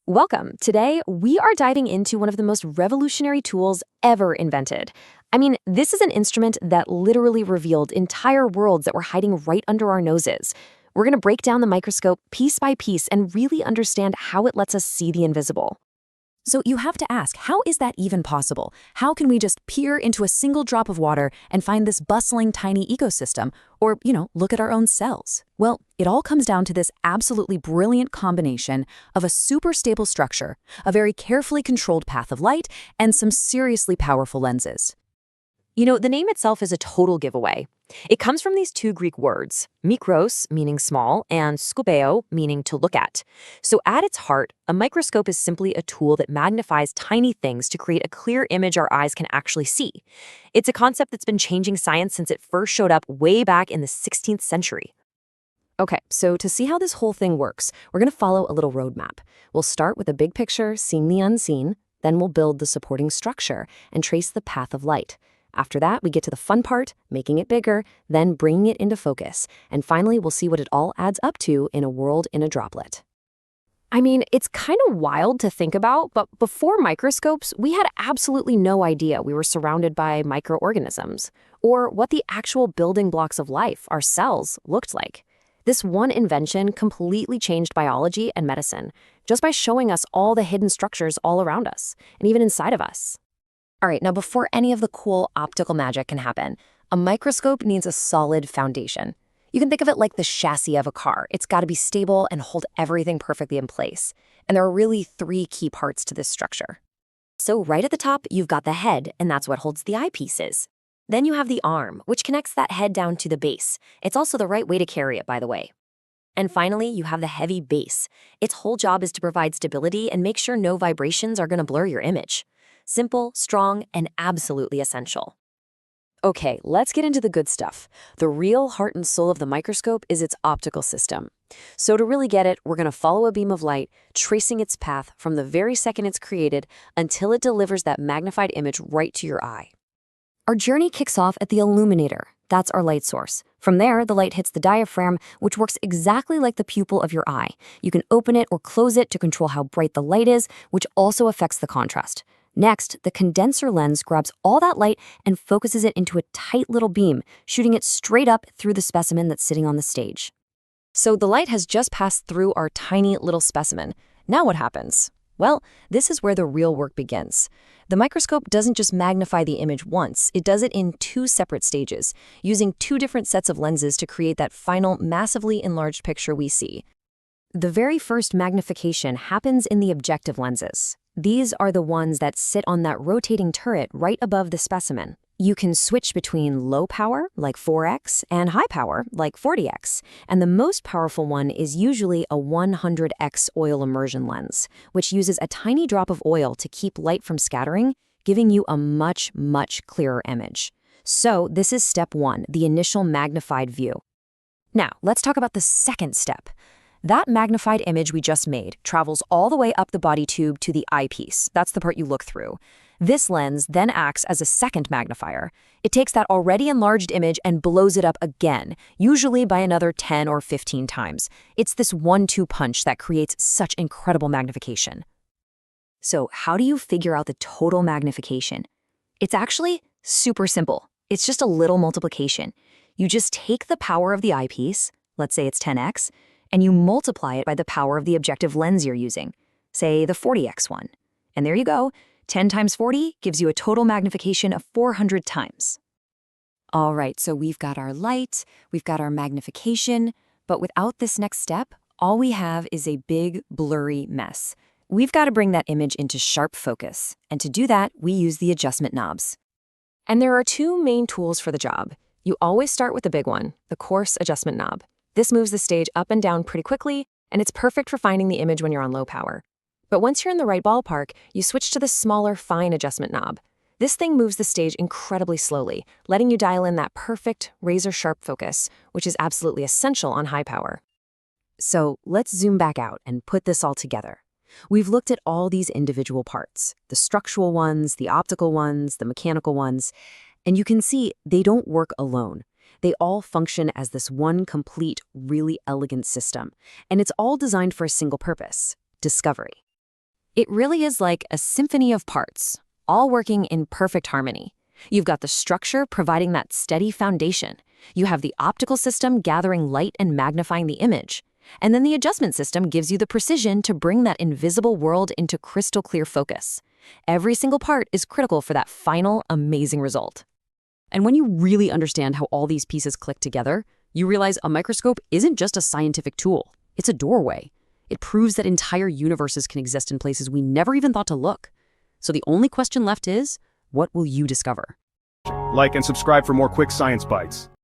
Welcome. Today, we are diving into one of the most revolutionary tools ever invented. This is an instrument that literally revealed entire worlds that were hiding right under our noses. We're going to break down the microscope piece by piece and really understand how it lets us see the invisible. So you have to ask, how is that even possible? How can we just peer into a single drop of water and find this bustling tiny ecosystem? Or, look at our own cells? Well, it all comes down to this absolutely brilliant combination of a super stable structure, a very carefully controlled path of light, and some seriously powerful lenses. The name itself is a total giveaway. It comes from these two Greek words, mikros, meaning small, and skopeo, meaning to look at. So at its heart, a microscope is simply a tool that magnifies tiny things to create a clear image our eyes can actually see. It's a concept that's been changing science since it first showed up way back in the 16th century. Okay, so to see how this whole thing works, we're going to follow a little roadmap. We'll start with a big picture, seeing the unseen, then we'll build the supporting structure and trace the path of light. After that, we get to the fun part, making it bigger, then bringing it into focus. And finally, we'll see what it all adds up to in a world in a droplet. It's kind of wild to think about, but before microscopes, we had absolutely no idea we were surrounded by microorganisms, or what the actual building blocks of life, our cells, looked like. This one invention completely changed biology and medicine, just by showing us all the hidden structures all around us, and even inside of us. All right, now before any of the cool optical magic can happen, a microscope needs a solid foundation. You can think of it like the chassis of a car. It's got to be stable and hold everything perfectly in place. And there are really three key parts to this structure. So right at the top, you've got the head, and that's what holds the eyepieces. Then you have the arm, which connects that head down to the base. It's also the right way to carry it, by the way. And finally, you have the heavy base. Its whole job is to provide stability and make sure no vibrations are going to blur your image. Simple, strong, and absolutely essential. Okay, let's get into the good stuff. The real heart and soul of the microscope is its optical system. So to really get it, we're going to follow a beam of light, tracing its path from the very second it's created until it delivers that magnified image right to your eye. Our journey kicks off at the illuminator. That's our light source. From there, the light hits the diaphragm, which works exactly like the pupil of your eye. You can open it or close it to control how bright the light is, which also affects the contrast. Next, the condenser lens grabs all that light and focuses it into a tight little beam, shooting it straight up through the specimen that's sitting on the stage. So the light has just passed through our tiny little specimen. Now what happens? Well, this is where the real work begins. The microscope doesn't just magnify the image once, it does it in two separate stages, using two different sets of lenses to create that final, massively enlarged picture we see. The very first magnification happens in the objective lenses. These are the ones that sit on that rotating turret right above the specimen. You can switch between low power, like 4x, and high power, like 40x. And the most powerful one is usually a 100x oil immersion lens, which uses a tiny drop of oil to keep light from scattering, giving you a much, much clearer image. So this is step one, the initial magnified view. Now, let's talk about the second step. That magnified image we just made travels all the way up the body tube to the eyepiece. That's the part you look through. This lens then acts as a second magnifier. It takes that already enlarged image and blows it up again, usually by another 10 or 15 times. It's this 1-2 punch that creates such incredible magnification. So how do you figure out the total magnification? It's actually super simple. It's just a little multiplication. You just take the power of the eyepiece, let's say it's 10x, and you multiply it by the power of the objective lens you're using, say the 40x one. And there you go, 10 times 40 gives you a total magnification of 400 times. All right, so we've got our light, we've got our magnification, but without this next step, all we have is a big, blurry mess. We've got to bring that image into sharp focus, and to do that, we use the adjustment knobs. And there are two main tools for the job. You always start with the big one, the coarse adjustment knob. This moves the stage up and down pretty quickly, and it's perfect for finding the image when you're on low power. But once you're in the right ballpark, you switch to the smaller, fine adjustment knob. This thing moves the stage incredibly slowly, letting you dial in that perfect, razor-sharp focus, which is absolutely essential on high power. So let's zoom back out and put this all together. We've looked at all these individual parts, the structural ones, the optical ones, the mechanical ones, and you can see they don't work alone. They all function as this one complete, really elegant system, and it's all designed for a single purpose: discovery. It really is like a symphony of parts, all working in perfect harmony. You've got the structure providing that steady foundation. You have the optical system gathering light and magnifying the image. And then the adjustment system gives you the precision to bring that invisible world into crystal clear focus. Every single part is critical for that final, amazing result. And when you really understand how all these pieces click together, you realize a microscope isn't just a scientific tool. It's a doorway. It proves that entire universes can exist in places we never even thought to look. So the only question left is, what will you discover? Like and subscribe for more quick science bites.